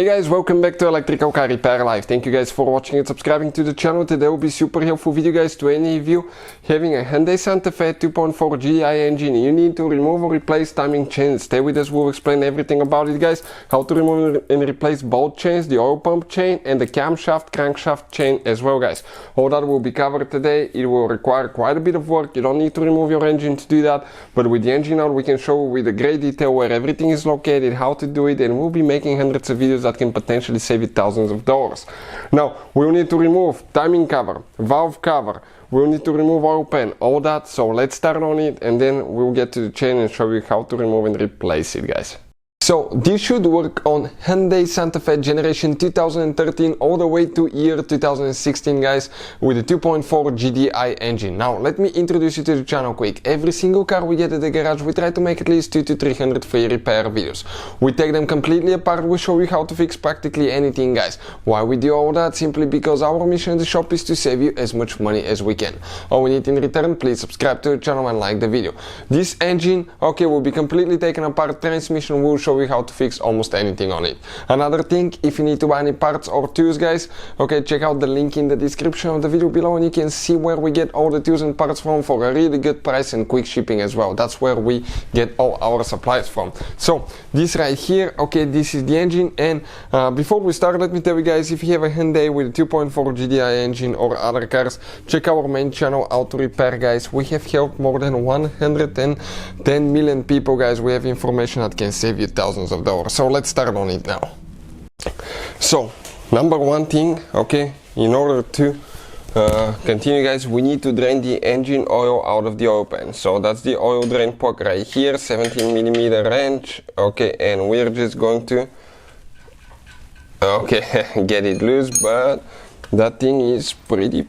Hey guys, welcome back to Electrical Car Repair Live. Thank you guys for watching and subscribing to the channel. Today will be super helpful video guys to any of you having a Hyundai Santa Fe 2.4 GDI engine. You need to remove or replace timing chains. Stay with us, we'll explain everything about it guys. How to remove and replace both chains, the oil pump chain and the camshaft, crankshaft chain as well guys. All that will be covered today. It will require quite a bit of work. You don't need to remove your engine to do that, but with the engine out we can show with a great detail where everything is located, how to do it, and we'll be making hundreds of videos that can potentially save you thousands of dollars. Now we'll need to remove timing cover, valve cover, we'll need to remove oil pan, all that. So let's start on it and then we'll get to the chain and show you how to remove and replace it guys. So this should work on Hyundai Santa Fe generation 2013 all the way to year 2016 guys, with a 2.4 GDI engine. Now let me introduce you to the channel quick. Every single car we get at the garage we try to make at least 200 to 300 free repair videos. We take them completely apart, we show you how to fix practically anything guys. Why we do all that? Simply because our mission in the shop is to save you as much money as we can. All we need in return, please subscribe to the channel and like the video. This engine will be completely taken apart. Transmission will show you how to fix almost anything on it. Another thing, if you need to buy any parts or tools guys, check out the link in the description of the video below and you can see where we get all the tools and parts from for a really good price and quick shipping as well. That's where we get all our supplies from. So this right here, this is the engine. And before we start, let me tell you guys, if you have a Hyundai with a 2.4 GDI engine or other cars, check our main channel, Auto Repair guys. We have helped more than 110 million people guys. We have information that can save you thousands of dollars. So let's start on it now. So number one thing, in order to continue guys, we need to drain the engine oil out of the oil pan. So that's the oil drain plug right here, 17mm wrench, and we're just going to get it loose, but that thing is pretty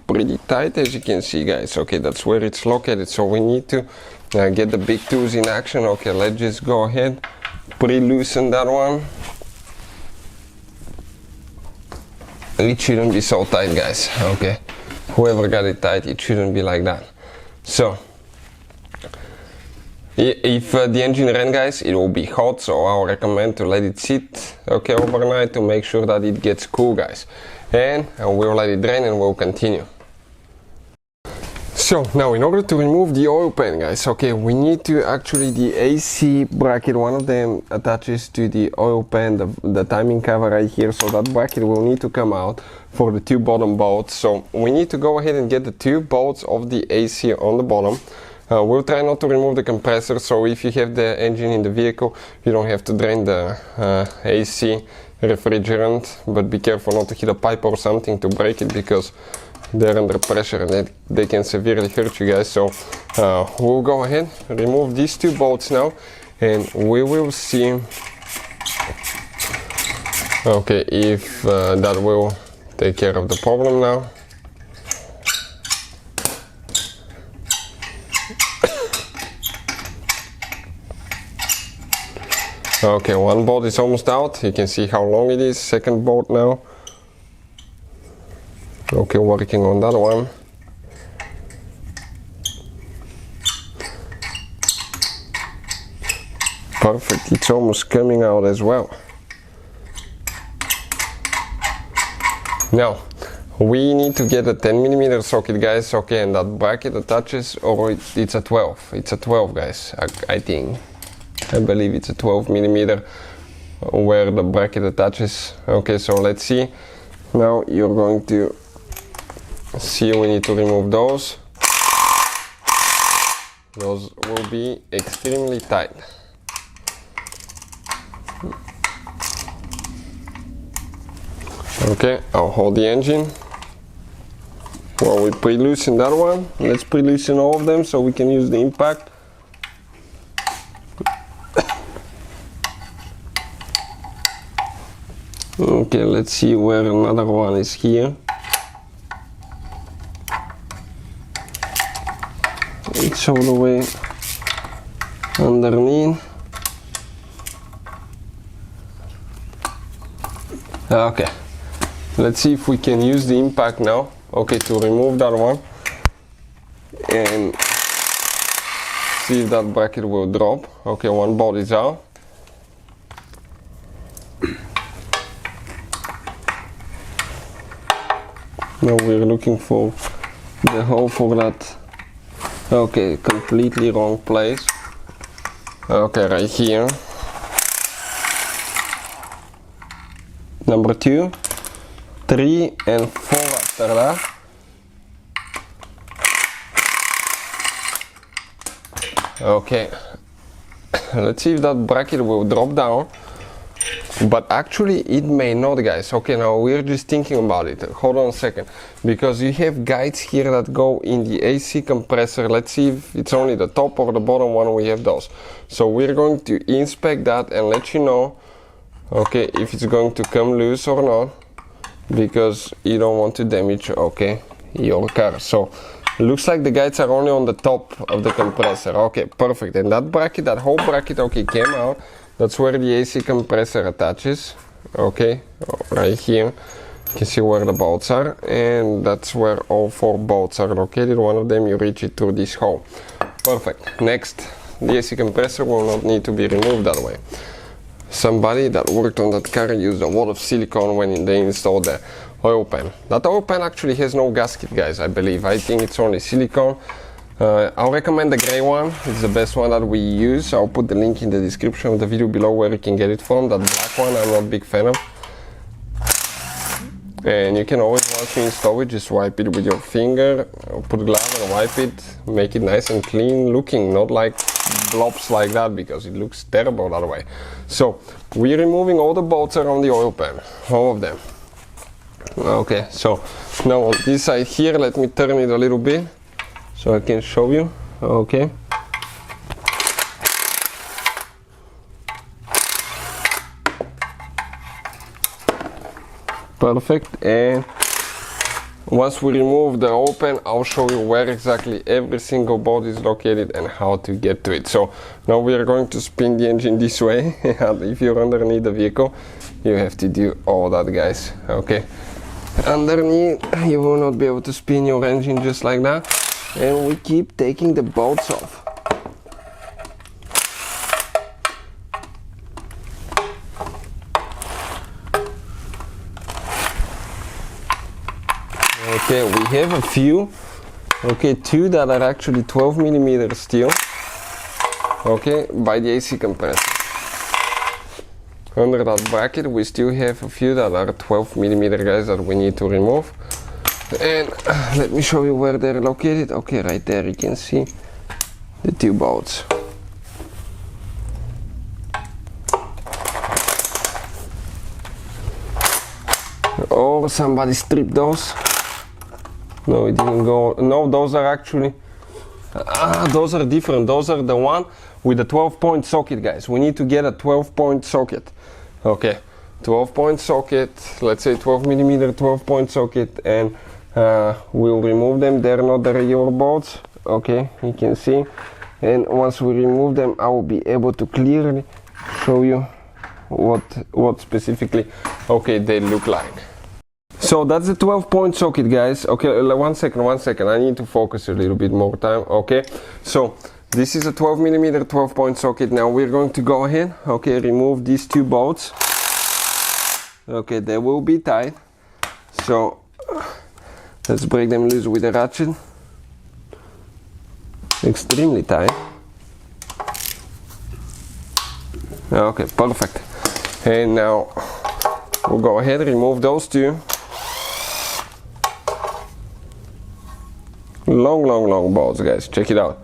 tight as you can see guys. That's where it's located, so we need to get the big tools in action. Let's just go ahead, pre-loosen that one. It shouldn't be so tight guys. Whoever got it tight, it shouldn't be like that. So if the engine ran guys, it will be hot, so I'll recommend to let it sit overnight to make sure that it gets cool guys, and we'll let it drain and we'll continue. So now in order to remove the oil pan guys, we need to actually, the AC bracket, one of them attaches to the oil pan, the timing cover right here, so that bracket will need to come out for the two bottom bolts. So we need to go ahead and get the two bolts of the AC on the bottom. We'll try not to remove the compressor, so if you have the engine in the vehicle you don't have to drain the AC refrigerant, but be careful not to hit a pipe or something to break it, because they're under pressure and they can severely hurt you guys. So we'll go ahead, remove these two bolts now, and we will see if that will take care of the problem now. One bolt is almost out, you can see how long it is. Second bolt now. Working on that one. Perfect, it's almost coming out as well. Now we need to get a 10mm socket guys, and that bracket attaches, or it's a 12. It's a 12 guys, I believe it's a 12mm where the bracket attaches. So let's see. Now you're going to see we need to remove those. Those will be extremely tight. I'll hold the engine while we pre-loosen that one. Let's pre-loosen all of them so we can use the impact. Let's see where another one is here. It's all the way underneath. Let's see if we can use the impact now, to remove that one and see if that bracket will drop. One bolt is out. Now we're looking for the hole for that. Okay, completely wrong place. Okay, right here. Number 2, 3 and 4 after that. Okay, let's see if that bracket will drop down. But actually it may not, guys. Okay, now we're just thinking about it. Hold on a second, because you have guides here that go in the AC compressor. Let's see if it's only the top or the bottom one. We have those, so we're going to inspect that and let you know, okay, if it's going to come loose or not, because you don't want to damage, okay, your car. So looks like the guides are only on the top of the compressor. Okay, perfect. And that bracket, that whole bracket, okay, came out. That's where the AC compressor attaches. Okay, right here you can see where the bolts are, and that's where all 4 bolts are located. One of them you reach it through this hole. Perfect. Next, the AC compressor will not need to be removed that way. Somebody that worked on that car used a lot of silicone when they installed the oil pan. That oil pan actually has no gasket, guys, I believe. I think it's only silicone. I'll recommend the gray one. It's the best one that we use. I'll put the link in the description of the video below where you can get it from. That black one I'm not a big fan of. And you can always, once you install it, just wipe it with your finger, or put glove and wipe it, make it nice and clean looking, not like blobs like that, because it looks terrible that way. So we're removing all the bolts around the oil pan, all of them. Okay, so now on this side here, let me turn it a little bit so I can show you. Okay, perfect. And once we remove the oil pan, I'll show you where exactly every single bolt is located and how to get to it. So now we are going to spin the engine this way. If you're underneath the vehicle, you have to do all that, guys. Okay, underneath you will not be able to spin your engine just like that. And we keep taking the bolts off. Okay, we have a few. Okay, 2 that are actually 12mm steel. Okay, by the AC compressor. Under that bracket we still have a few that are 12mm, guys, that we need to remove. And let me show you where they're located. Okay, right there you can see the 2 bolts. Oh, somebody stripped those. No, it didn't go. No, those are actually those are different. Those are the one with the 12-point socket, guys. We need to get a 12-point socket. Okay, 12-point socket, let's say 12mm 12-point socket, and we'll remove them. They're not the regular bolts. Okay, you can see. And once we remove them, I will be able to clearly show you what specifically, okay, they look like. So that's the 12-point socket, guys. Okay, one second, I need to focus a little bit more time. Okay, so this is a 12mm 12-point socket. Now we're going to go ahead, okay, remove these 2 bolts. Okay, they will be tight, so let's break them loose with a ratchet. Extremely tight. Okay, perfect. And now we'll go ahead and remove those 2. Long bolts, guys. Check it out.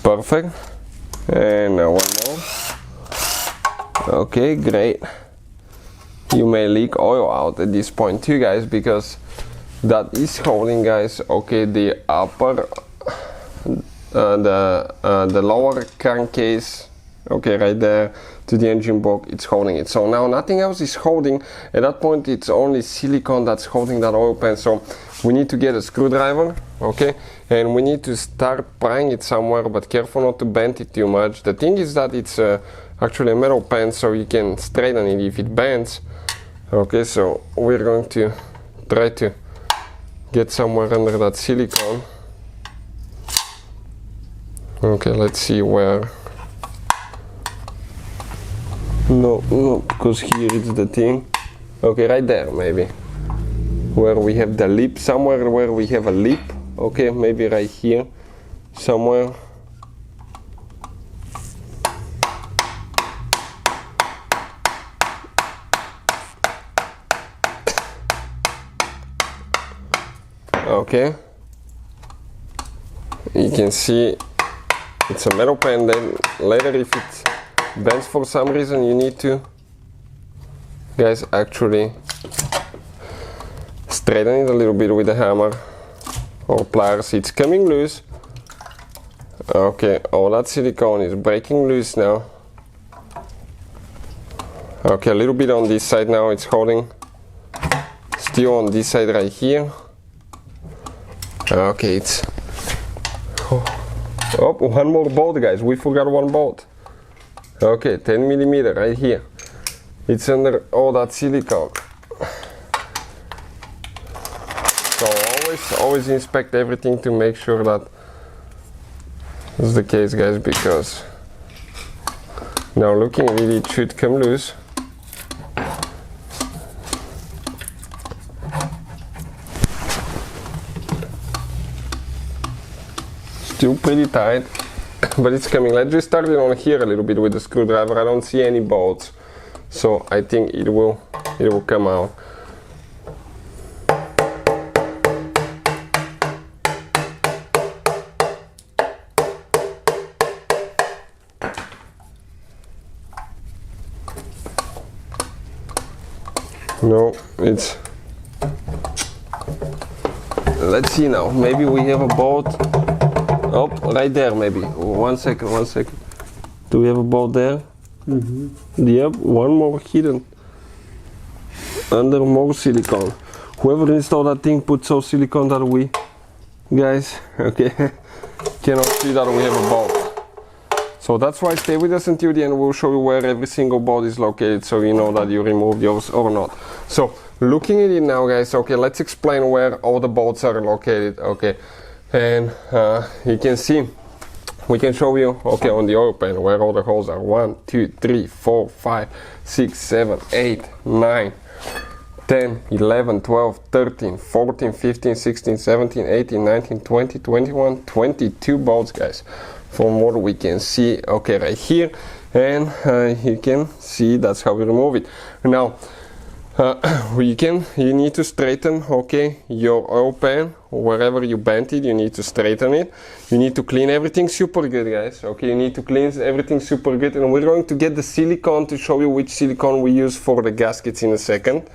Perfect. And now one more. Okay, great. You may leak oil out at this point too, guys, because that is holding, guys, okay, the upper the lower crankcase, okay, right there to the engine block. It's holding it. So now nothing else is holding. At that point it's only silicone that's holding that oil pan. So we need to get a screwdriver, okay, and we need to start prying it somewhere, but careful not to bend it too much. The thing is that it's actually a metal pan, so you can straighten it if it bends. Okay, so we're going to try to get somewhere under that silicone. Okay, let's see where. No, because here it's the thing. Okay, right there maybe. where we have the lip, somewhere where we have a lip, okay, maybe right here somewhere. Okay, you can see it's a metal pen. Then later if it bends for some reason, you need to, guys, actually straighten it a little bit with a hammer or pliers. It's coming loose. Okay, all that silicone is breaking loose now. Okay, a little bit on this side now, it's holding still on this side right here. Okay, it's oh, one more bolt, guys. We forgot one bolt. Okay, 10 millimeter right here. It's under all that silicone. So always inspect everything to make sure that is the case, guys, because now looking at it, it should come loose. Still pretty tight, but it's coming. Let's just start it on here a little bit with the screwdriver. I don't see any bolts, so I think it will come out. No, it's, let's see now, maybe we have a bolt. Oh, right there maybe. One second. Do we have a bolt there? Mm-hmm. Yep, one more hidden. Under more silicone. Whoever installed that thing put so silicone that we, guys, okay, cannot see that we have a bolt. So that's why stay with us until the end. We'll show you where every single bolt is located, so you know that you removed yours or not. So looking at it now, guys, okay, let's explain where all the bolts are located, okay. And you can see, we can show you, okay, on the oil pan where all the holes are. 1, 2, 3, 4, 5, 6, 7, 8, 9, 10, 11, 12, 13, 14, 15, 16, 17, 18, 19, 20, 21, 22 bolts, guys, from what we can see, okay, right here. And you can see that's how we remove it. Now, you need to straighten, okay, your oil pan. Wherever you bent it, you need to straighten it. You need to clean everything super good, guys. Okay, you need to clean everything super good, and we're going to get the silicone to show you which silicone we use for the gaskets in a second.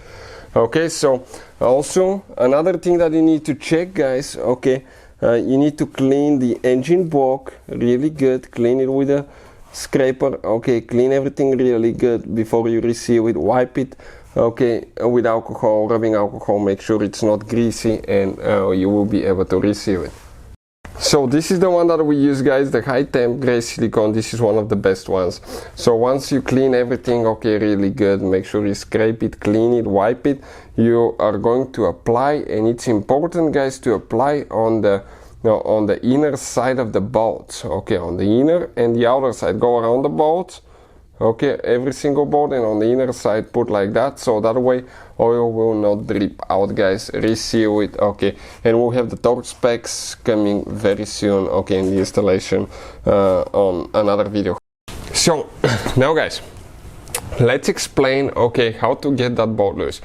Okay, so also another thing that you need to check, guys, okay, you need to clean the engine block really good. Clean it with a scraper, okay, clean everything really good before you receive it. Wipe it, okay, with alcohol, rubbing alcohol, make sure it's not greasy, and you will be able to receive it. So this is the one that we use, guys, the high temp gray silicone. This is one of the best ones. So once you clean everything, okay, really good, make sure you scrape it, clean it, wipe it, you are going to apply, and it's important, guys, to apply on the inner side of the bolts, okay, on the inner and the outer side. Go around the bolts, okay, every single bolt, and on the inner side put like that, so that way oil will not drip out, guys. Reseal it, okay, and we'll have the torque specs coming very soon, okay, in the installation on another video. So now, guys, let's explain, okay, how to get that bolt loose.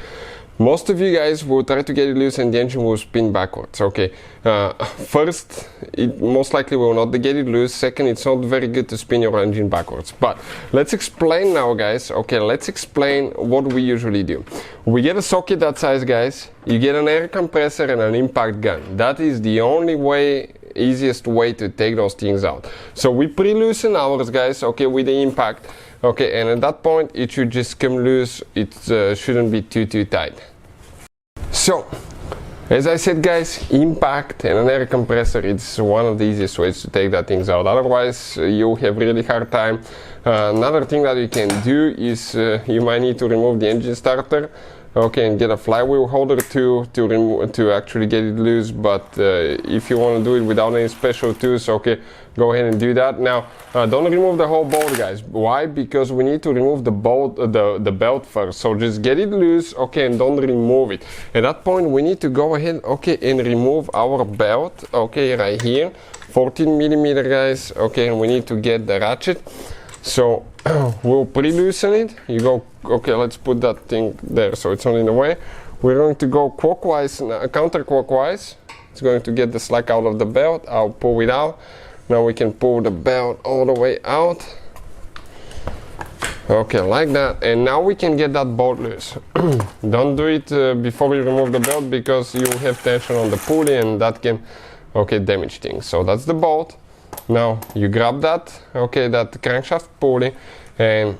Most of you guys will try to get it loose and the engine will spin backwards, okay. First, it most likely will not get it loose. Second, it's not very good to spin your engine backwards. But let's explain now, guys, okay, let's explain what we usually do. We get a socket that size, guys. You get an air compressor and an impact gun. That is the only way, easiest way to take those things out. So we pre-loosen ours, guys, okay, with the impact. Okay, and at that point it should just come loose. It shouldn't be too tight. So, as I said, guys, impact and an air compressor, it's one of the easiest ways to take that things out. Otherwise, you have really hard time. Another thing that you can do is you might need to remove the engine starter. okay, and get a flywheel holder to actually get it loose. But if you want to do it without any special tools, okay, go ahead and do that. Now don't remove the whole bolt, guys. Why? Because we need to remove the bolt, the belt first. So just get it loose, okay, and don't remove it. At that point we need to go ahead, okay, and remove our belt, okay, right here, 14 millimeter, guys, okay, and we need to get the ratchet. So we'll pre-loosen it. You go, okay, let's put that thing there so it's not in the way. We're going to go clockwise, counterclockwise. It's going to get the slack out of the belt. I'll pull it out. Now we can pull the belt all the way out. Okay, like that. And now we can get that bolt loose. Don't do it before you remove the belt, because you have tension on the pulley and that can, okay, damage things. So that's the bolt. Now you grab that, okay, that crankshaft pulley, and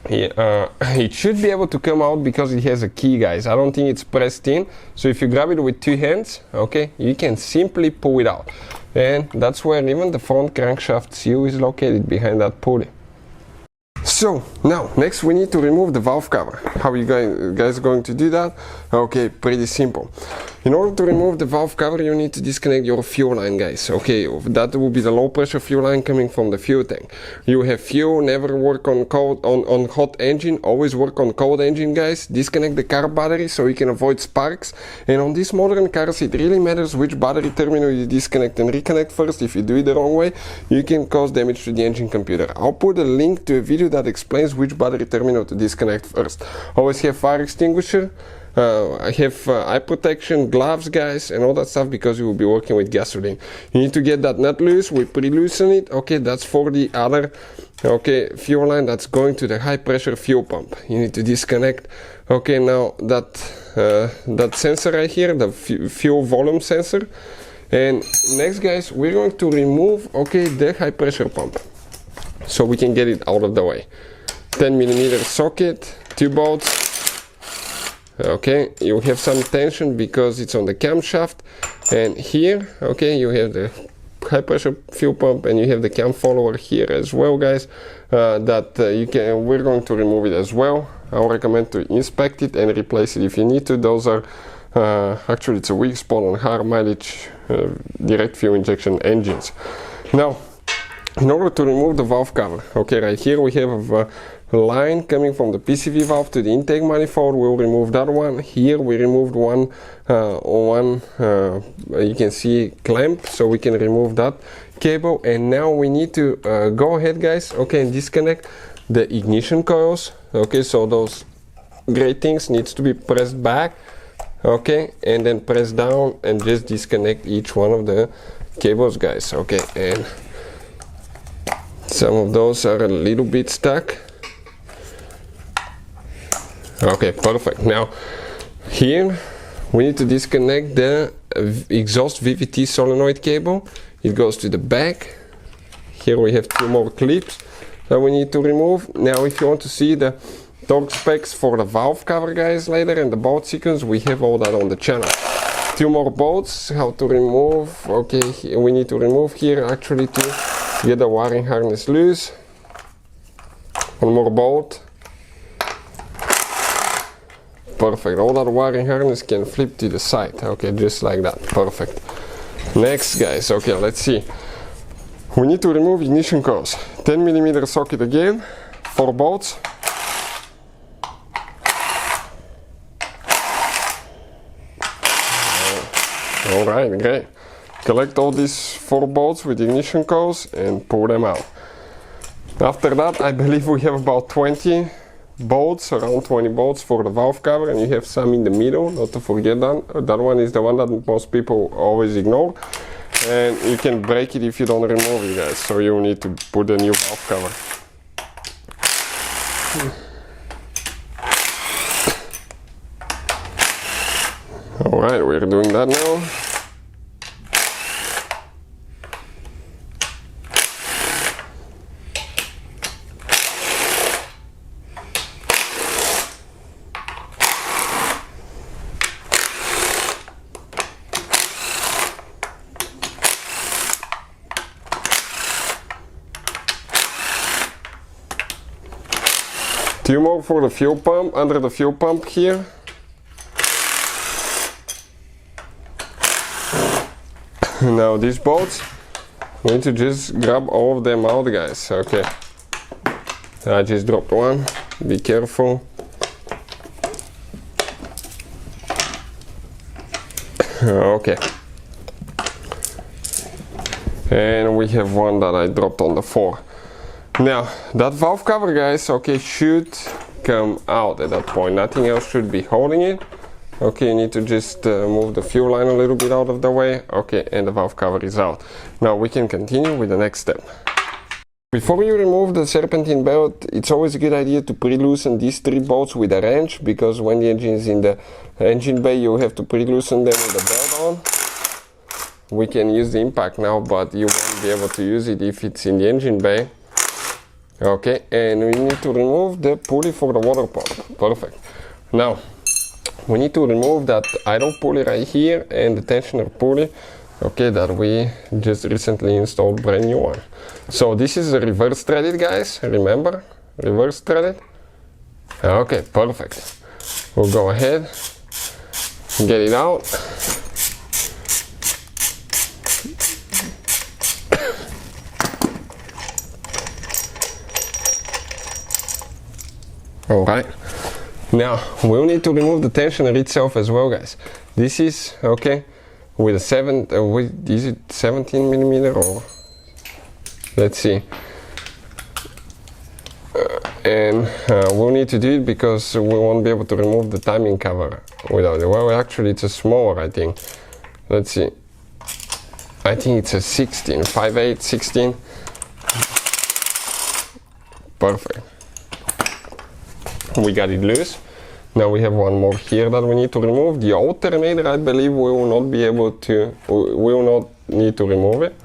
it should be able to come out because it has a key, guys. I don't think it's pressed in, so if you grab it with two hands, okay, you can simply pull it out, and that's where even the front crankshaft seal is located, behind that pulley. So now next we need to remove the valve cover. How are you guys going to do that? Okay, pretty simple. In order to remove the valve cover, you need to disconnect your fuel line, guys. Okay, that will be the low pressure fuel line coming from the fuel tank. You have fuel, never work on cold, on hot engine, always work on cold engine, guys. Disconnect the car battery so you can avoid sparks. And on these modern cars, it really matters which battery terminal you disconnect and reconnect first. If you do it the wrong way, you can cause damage to the engine computer. I'll put a link to a video that explains which battery terminal to disconnect first. Always have fire extinguisher. I have eye protection, gloves, guys, and all that stuff, because you will be working with gasoline. You need to get that nut loose. We pre-loosen it. Okay, that's for the other, okay, fuel line that's going to the high pressure fuel pump. You need to disconnect. Okay, now that sensor right here, the fuel volume sensor. And next, guys, we're going to remove, okay, the high pressure pump, so we can get it out of the way. 10 millimeter socket, 2 bolts. Okay, you have some tension because it's on the camshaft, and here, okay, you have the high pressure fuel pump, and you have the cam follower here as well, guys. We're going to remove it as well. I would recommend to inspect it and replace it if you need to. Those are actually, it's a weak spot on high mileage direct fuel injection engines. Now, in order to remove the valve cover, okay, right here we have a line coming from the PCV valve to the intake manifold. We'll remove that one. Here we removed one you can see clamp, so we can remove that cable. And now we need to go ahead, guys, okay, and disconnect the ignition coils. Okay, so those gray things needs to be pressed back, okay, and then press down and just disconnect each one of the cables, guys. Okay, and some of those are a little bit stuck. Okay, perfect. Now here we need to disconnect the exhaust VVT solenoid cable. It goes to the back. Here we have 2 more clips that we need to remove. Now if you want to see the torque specs for the valve cover, guys, later, and the bolt sequence, we have all that on the channel. 2 more bolts, how to remove. Okay, we need to remove here actually to get the wiring harness loose. 1 more bolt. Perfect. All that wiring harness can flip to the side. Okay, just like that. Perfect. Next, guys, okay, let's see. We need to remove ignition coils. 10 millimeter socket again, 4 bolts. Alright, great. Collect all these 4 bolts with ignition coils and pull them out. After that, I believe we have about 20 bolts, around 20 bolts for the valve cover, and you have some in the middle, not to forget that. That one is the one that most people always ignore, and you can break it if you don't remove it, guys, so you need to put a new valve cover. Alright, we're doing that now. Two more for the fuel pump, under the fuel pump here. Now these bolts, we need to just grab all of them out, guys. Okay, I just dropped one, be careful. Okay, and we have one that I dropped on the floor. Now that valve cover, guys, okay, should come out at that point. Nothing else should be holding it. Okay, you need to just move the fuel line a little bit out of the way. Okay, and the valve cover is out. Now we can continue with the next step. Before you remove the serpentine belt, it's always a good idea to pre-loosen these 3 bolts with a wrench, because when the engine is in the engine bay, you have to pre-loosen them with the belt on. We can use the impact now, but you won't be able to use it if it's in the engine bay. Okay, and we need to remove the pulley for the water pump. Perfect. Now we need to remove that idle pulley right here and the tensioner pulley, okay, that we just recently installed, brand new one. So this is a reverse threaded, guys, remember, reverse threaded. Okay, perfect. We'll go ahead, get it out. Alright, now we'll need to remove the tensioner itself as well, guys. This is, okay, with a is it 17 millimeter or let's see, and we'll need to do it because we won't be able to remove the timing cover without it. Well, actually it's a smaller, I think. Let's see, I think it's a 16, 5/8, 16. Perfect. We got it loose. Now we have one more here that we need to remove. The alternator, I believe we will not be able to, we will not need to remove it.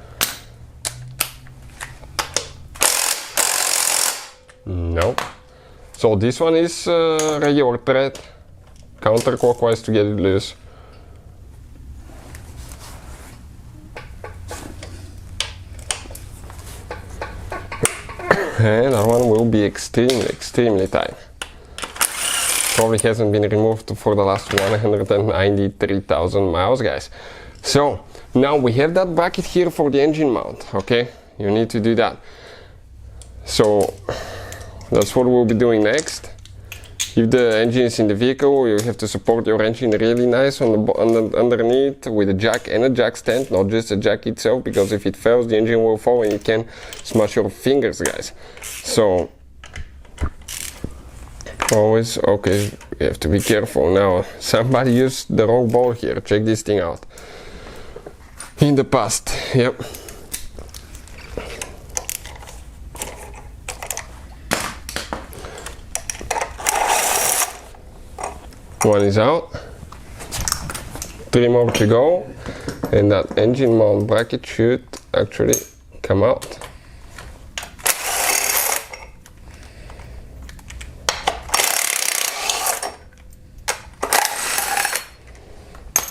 No. So this one is regular thread, counterclockwise to get it loose. And that one will be extremely tight. Probably hasn't been removed for the last 193,000 miles, guys. So now we have that bracket here for the engine mount. Okay, you need to do that. So that's what we'll be doing next. If the engine is in the vehicle, you have to support your engine really nice underneath with a jack and a jack stand, not just a jack itself, because if it fails, the engine will fall and you can smash your fingers, guys. So always, okay, you have to be careful. Now somebody used the wrong ball here. Check this thing out. In the past, yep. One is out, 3 more to go, and that engine mount bracket should actually come out.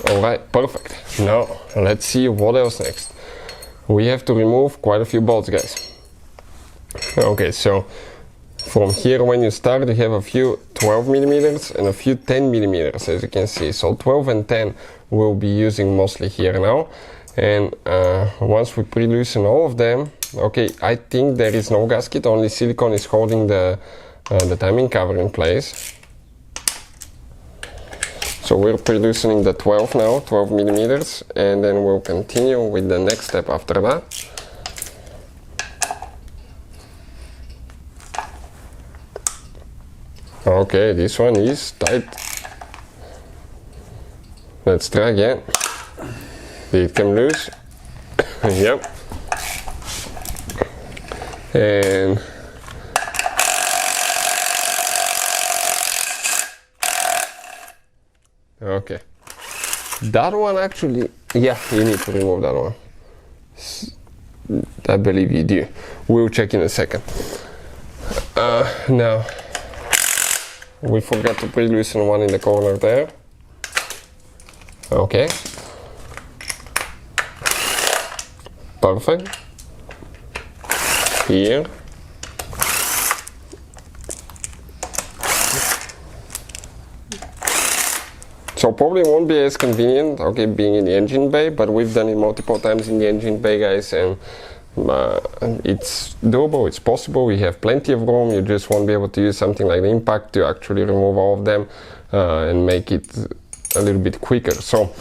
Alright, perfect. Now let's see what else next. We have to remove quite a few bolts, guys. Okay, so from here, when you start, you have a few 12 millimeters and a few 10 millimeters, as you can see. So 12 and 10 we'll be using mostly here now. And once we pre-loosen all of them, okay, I think there is no gasket, only silicone is holding the timing cover in place. So we're pre-loosening the 12 now, 12 millimeters, and then we'll continue with the next step after that. Okay, this one is tight. Let's try again. Did it come loose? Yep. And okay. That one actually, yeah, you need to remove that one. I believe you do. We'll check in a second. Now, we forgot to pre-loosen one in the corner there. Okay. Perfect. Here. So probably won't be as convenient, okay, being in the engine bay, but we've done it multiple times in the engine bay, guys, and it's doable, it's possible. We have plenty of room. You just won't be able to use something like the impact to actually remove all of them and make it a little bit quicker. So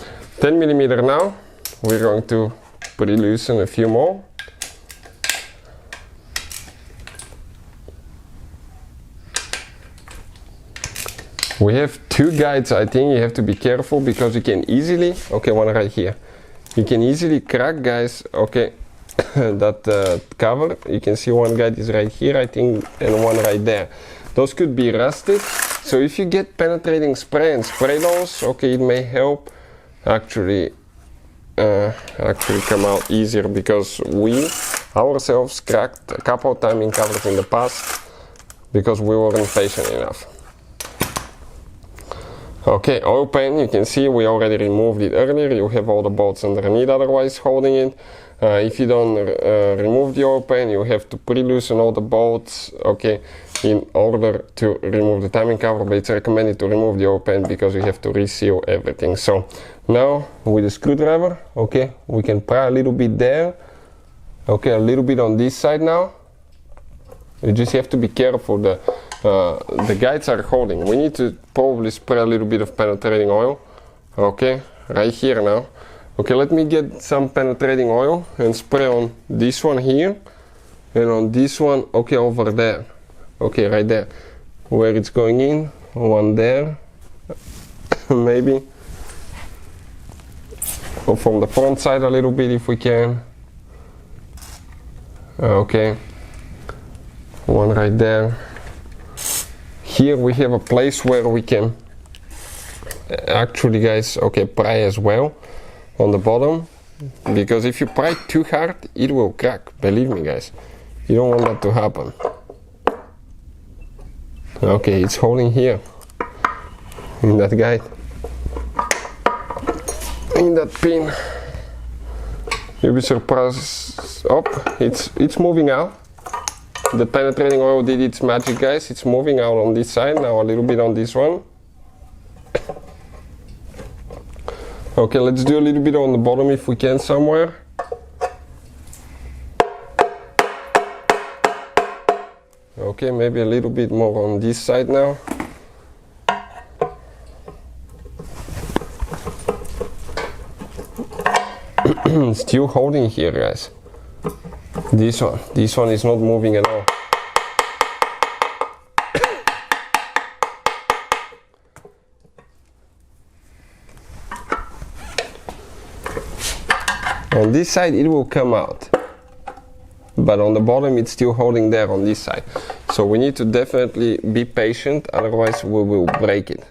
10 millimeter now, we're going to pre-loosen a few more. We have two guides. I think you have to be careful because you can easily, okay, one right here, you can easily crack, guys, okay, that cover. You can see one guide is right here, I think, and one right there. Those could be rusted, so if you get penetrating spray and spray those, okay, it may help actually come out easier, because we ourselves cracked a couple of timing covers in the past because we weren't patient enough. Okay, oil pan, you can see we already removed it earlier. You have all the bolts underneath otherwise holding it. If you don't remove the oil pan, you have to pre-loosen all the bolts, okay, in order to remove the timing cover, but it's recommended to remove the oil pan because you have to reseal everything. So now with the screwdriver, okay, we can pry a little bit there, okay, a little bit on this side now. You just have to be careful. The guides are holding. We need to probably spray a little bit of penetrating oil. Okay, right here now. Okay, let me get some penetrating oil and spray on this one here and on this one, okay, over there. Okay, right there. Where it's going in, one there, maybe. Or from the front side a little bit if we can. Okay. One right there. Here we have a place where we can actually, guys, okay, pry as well on the bottom, because if you pry too hard it will crack, believe me, guys, you don't want that to happen. Okay, it's holding here in that guide, in that pin. You'll be surprised. Oh, it's moving out. The penetrating oil did its magic, guys. It's moving out on this side, now a little bit on this one. Okay, let's do a little bit on the bottom if we can somewhere. Okay, maybe a little bit more on this side now. Still holding here, guys. This one is not moving at all. On this side it will come out, but on the bottom it's still holding there on this side. So we need to definitely be patient, otherwise we will break it.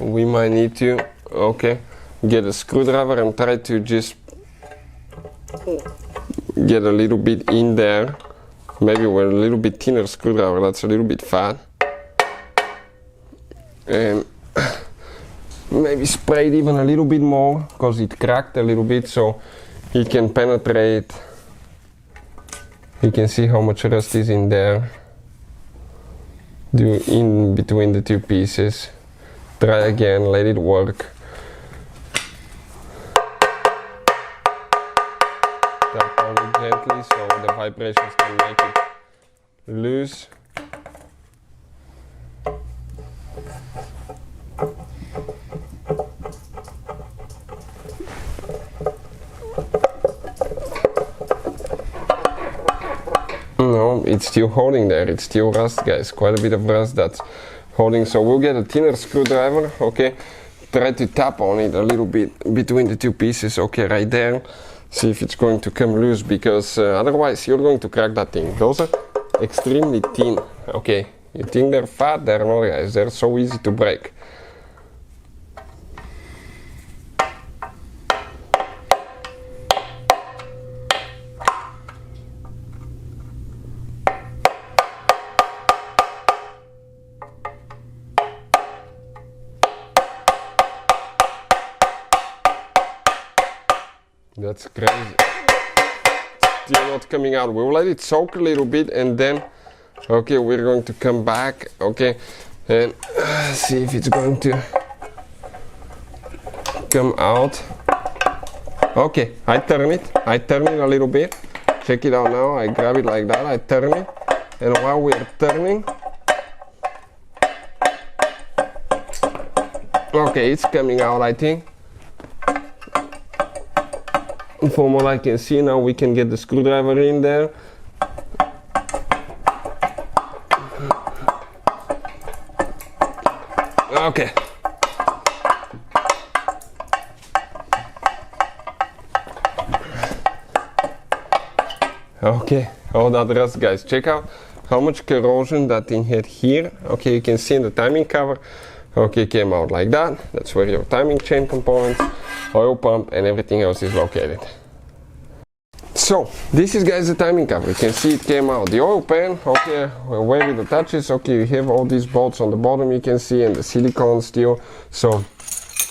We might need to, okay, get a screwdriver and try to just get a little bit in there. Maybe with a little bit thinner screwdriver, that's a little bit fat. And maybe spray it even a little bit more, because it cracked a little bit, so it can penetrate. You can see how much rust is in there. Do in between the two pieces. Try again, let it work. Tap on it gently so the vibrations can make it loose. No, it's still holding there, it's still rust, guys, quite a bit of rust that's holding. So we'll get a thinner screwdriver, okay, try to tap on it a little bit between the two pieces, okay, right there. See if it's going to come loose, because otherwise you're going to crack that thing. Those are extremely thin, okay. You think they're fat, they're not, guys, they're so easy to break. That's crazy. Still not coming out. We'll let it soak a little bit and then Okay, we're going to come back, okay, and see if it's going to come out. Okay, I turn it a little bit. Check it out now. I grab it like that, I turn it, and while we're turning, okay, it's coming out, I think. From what I can see now, we can get the screwdriver in there. Okay. Okay, all that rust, guys. Check out how much corrosion that thing had here. Okay, you can see in the timing cover. Okay, came out like that. That's where your timing chain components, oil pump, and everything else is located. So this is, guys, the timing cover. You can see it came out. The oil pan, okay, where it attaches. Okay, you have all these bolts on the bottom, you can see, and the silicone steel. So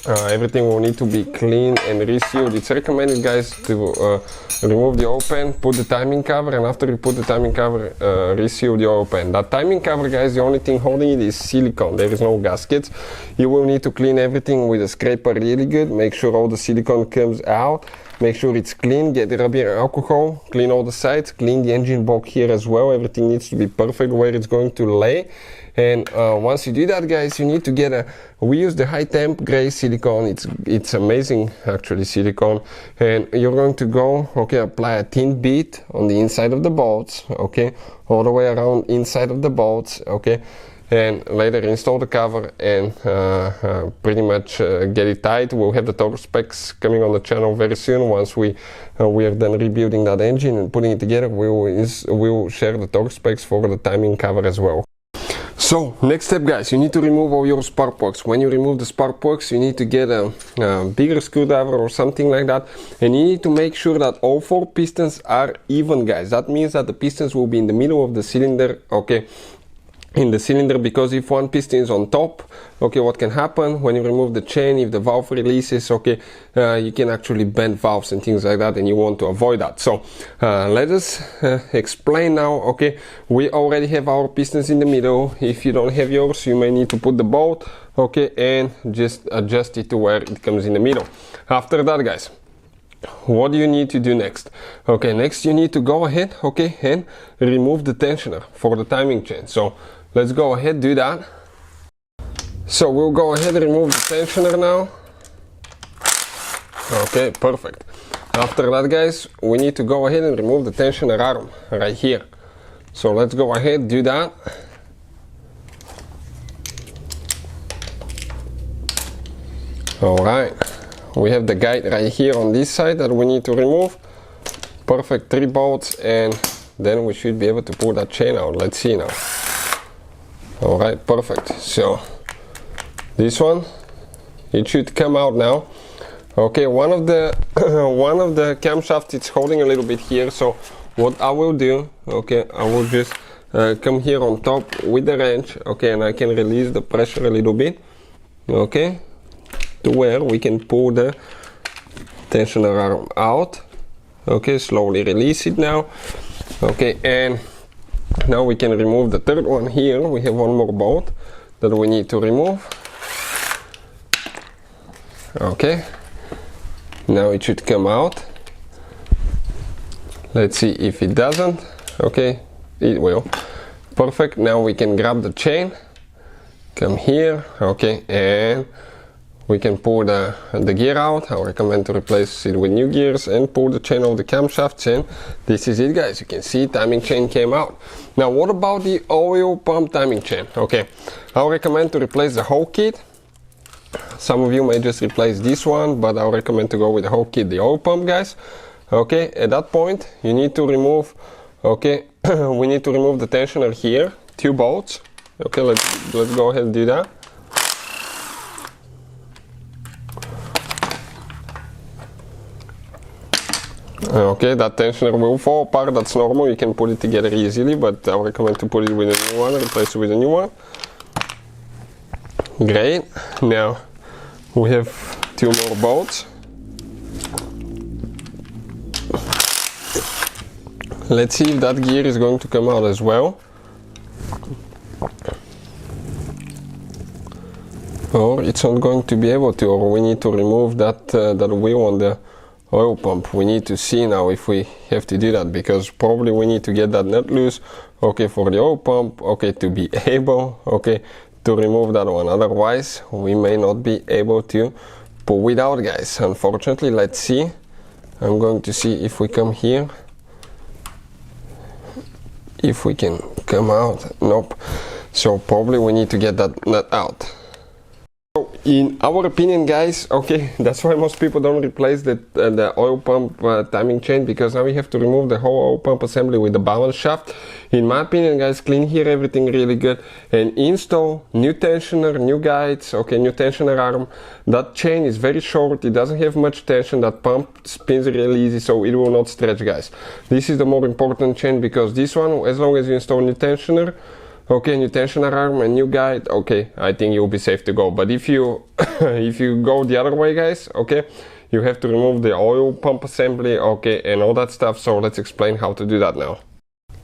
everything will need to be clean and resealed. It's recommended, guys, to remove the oil pan, put the timing cover, and after you put the timing cover, reseal the oil pan. That timing cover, guys, the only thing holding it is silicone. There is no gaskets. You will need to clean everything with a scraper really good. Make sure all the silicone comes out. Make sure it's clean, get the rubber alcohol, clean all the sides, clean the engine block here as well. Everything needs to be perfect where it's going to lay. And once you do that, guys, you need to get we use the high temp gray silicone. It's amazing, actually, silicone. And you're going to go, okay, apply a thin bead on the inside of the bolts, okay, all the way around inside of the bolts, okay, and later install the cover and pretty much get it tight. We'll have the torque specs coming on the channel very soon. Once we are done rebuilding that engine and putting it together, we will share the torque specs for the timing cover as well. So next step, guys, you need to remove all your spark plugs. When you remove the spark plugs, you need to get a bigger screwdriver or something like that, and you need to make sure that all 4 pistons are even, guys. That means that the pistons will be in the middle of the cylinder, okay, in the cylinder, because if one piston is on top, okay, what can happen when you remove the chain, if the valve releases, okay, you can actually bend valves and things like that, and you want to avoid that. So let us explain now. Okay, we already have our pistons in the middle. If you don't have yours, you may need to put the bolt, okay, and just adjust it to where it comes in the middle. After that, guys, what do you need to do next? Okay, next you need to go ahead, okay, and remove the tensioner for the timing chain. So let's go ahead, do that. So we'll go ahead and remove the tensioner now. Okay, perfect. After that, guys, we need to go ahead and remove the tensioner arm right here. So let's go ahead, do that. Alright, we have the guide right here on this side that we need to remove. Perfect, 3 bolts, and then we should be able to pull that chain out. Let's see now. Alright, perfect. So this one, it should come out now. Okay, one of the camshafts, it's holding a little bit here. So what I will do, okay, I will just come here on top with the wrench, okay, and I can release the pressure a little bit, okay, to where we can pull the tensioner arm out. Okay, slowly release it now. Okay, and now we can remove the third one here. We have one more bolt that we need to remove. Okay, now it should come out. Let's see if it doesn't. Okay, it will. Perfect. Now we can grab the chain, come here, okay, and we can pull the gear out. I recommend to replace it with new gears and pull the chain of the camshafts in. This is it, guys. You can see timing chain came out. Now what about the oil pump timing chain? Okay, I recommend to replace the whole kit. Some of you may just replace this one, but I recommend to go with the whole kit, the oil pump, guys. Okay, at that point you need to remove, okay, we need to remove the tensioner here, 2 bolts. Okay, let's go ahead and do that. Okay, that tensioner will fall apart, that's normal, you can put it together easily, but I recommend to put it with a new one, replace it with a new one. Great, now we have 2 more bolts. Let's see if that gear is going to come out as well. Or it's not going to be able to, or we need to remove that that wheel on the oil pump. We need to see now if we have to do that, because probably we need to get that nut loose, okay, for the oil pump, okay, to be able, okay, to remove that one. Otherwise we may not be able to pull it out, guys, unfortunately. Let's see. I'm going to see if we come here, if we can come out. Nope. So probably we need to get that nut out. So in our opinion, guys, okay, that's why most people don't replace the oil pump timing chain, because now we have to remove the whole oil pump assembly with the balance shaft. In my opinion, guys, clean here everything really good and install new tensioner, new guides, okay, new tensioner arm. That chain is very short, it doesn't have much tension, that pump spins really easy, so it will not stretch, guys. This is the more important chain, because this one, as long as you install new tensioner, okay, new tensioner arm and new guide, okay, I think you'll be safe to go. But if you if you go the other way, guys, okay, you have to remove the oil pump assembly, okay, and all that stuff. So let's explain how to do that now.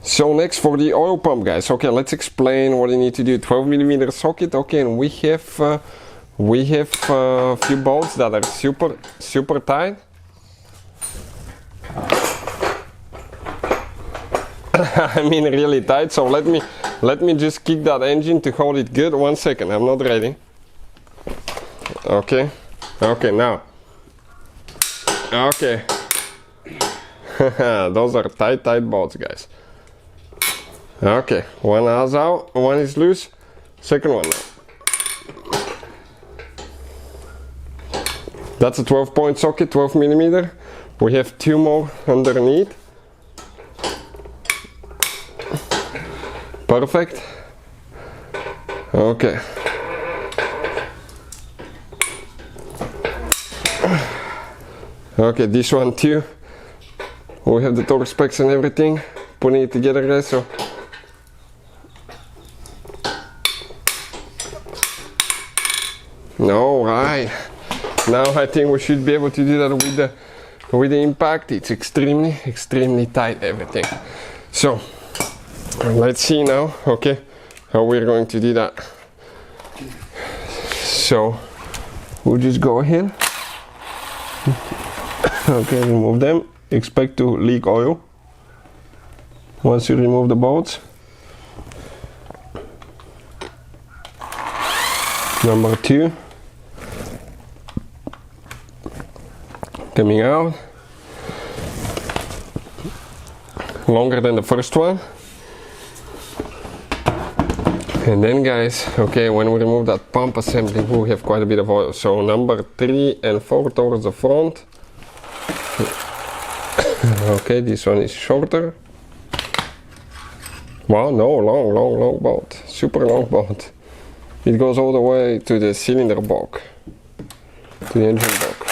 So next, for the oil pump, guys, okay, let's explain what you need to do. 12mm socket, okay, and we have a few bolts that are super tight. I mean really tight, so let me just kick that engine to hold it good. 1 second, I'm not ready. Okay, now. Okay. Those are tight bolts, guys. Okay, one is out, one is loose, second one now. That's a 12-point socket, 12mm. We have 2 more underneath. Perfect. Okay. Okay, this one too. We have the torque specs and everything. Putting it together, guys. So all right. Now I think we should be able to do that with the impact. It's extremely tight, everything. So let's see now, okay, how we're going to do that. So we'll just go ahead. Okay, remove them. Expect to leak oil once you remove the bolts. Number 2 coming out, longer than the first one. And then, guys, okay, when we remove that pump assembly, we have quite a bit of oil. So number 3 and 4 towards the front. Okay, this one is shorter. Wow, no, long bolt, super long bolt. It goes all the way to the cylinder block, to the engine block.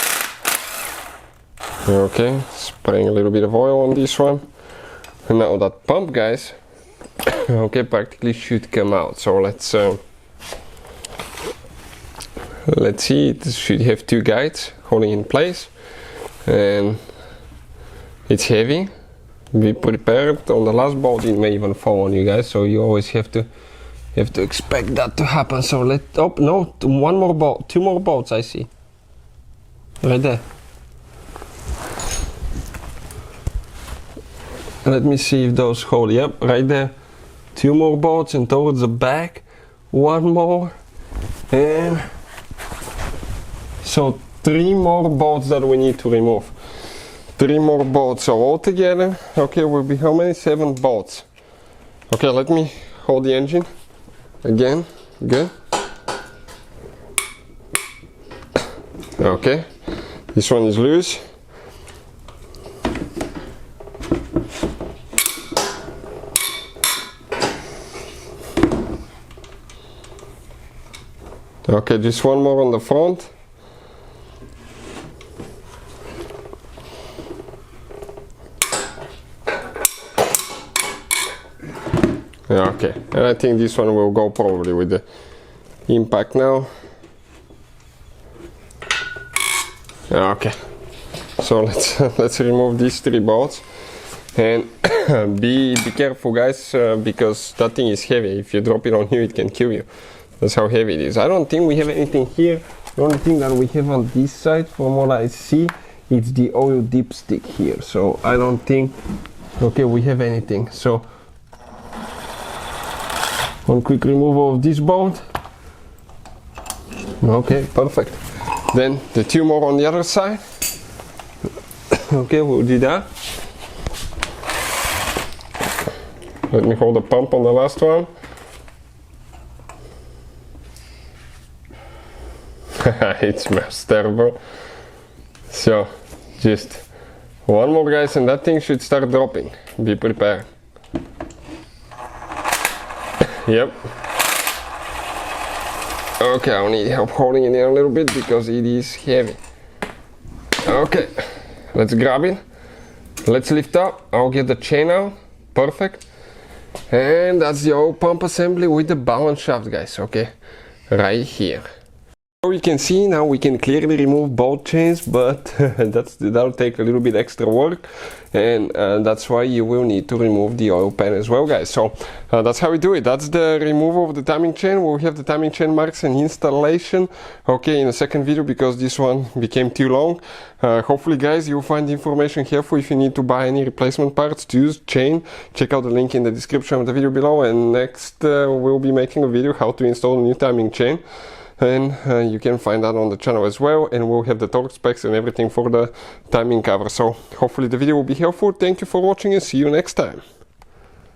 Okay, spraying a little bit of oil on this one. And now that pump, guys, okay, practically should come out. So let's see. It should have 2 guides holding in place, and it's heavy. Be prepared. On the last bolt it may even fall on you, guys, so you always have to expect that to happen. So no, 1 more bolt, 2 more bolts I see right there. Let me see if those hold. Yep, right there. 2 more bolts, and towards the back 1 more, and so 3 more bolts that we need to remove. 3 more bolts, so altogether, okay, will be how many? 7 bolts. Okay, let me hold the engine again. Good. Okay, this one is loose. Okay, just 1 more on the front. Okay, and I think this one will go probably with the impact now. Okay, so let's remove these 3 bolts. And be careful guys, because that thing is heavy. If you drop it on you, it can kill you. That's how heavy it is. I don't think we have anything here. The only thing that we have on this side, from what I see, it's the oil dipstick here. So I don't think, okay, we have anything. So one quick removal of this bolt. Okay, perfect. Then the two more on the other side. Okay, we'll do that. Let me hold the pump on the last one. It smells terrible. So just one more guys and that thing should start dropping. Be prepared. Yep. Okay, I'll need help holding it in a little bit because it is heavy. Okay, let's grab it. Let's lift up. I'll get the chain out. Perfect. And that's the oil pump assembly with the balance shaft guys. Okay, right here. So you can see now we can clearly remove both chains, but that'll take a little bit extra work, and that's why you will need to remove the oil pan as well guys. So that's how we do it. That's the removal of the timing chain. We'll have the timing chain marks and installation, okay, in a second video because this one became too long. Hopefully guys you'll find the information helpful. If you need to buy any replacement parts to use chain, check out the link in the description of the video below, and next we'll be making a video how to install a new timing chain. And you can find that on the channel as well, and we'll have the torque specs and everything for the timing cover. So hopefully the video will be helpful. Thank you for watching and see you next time.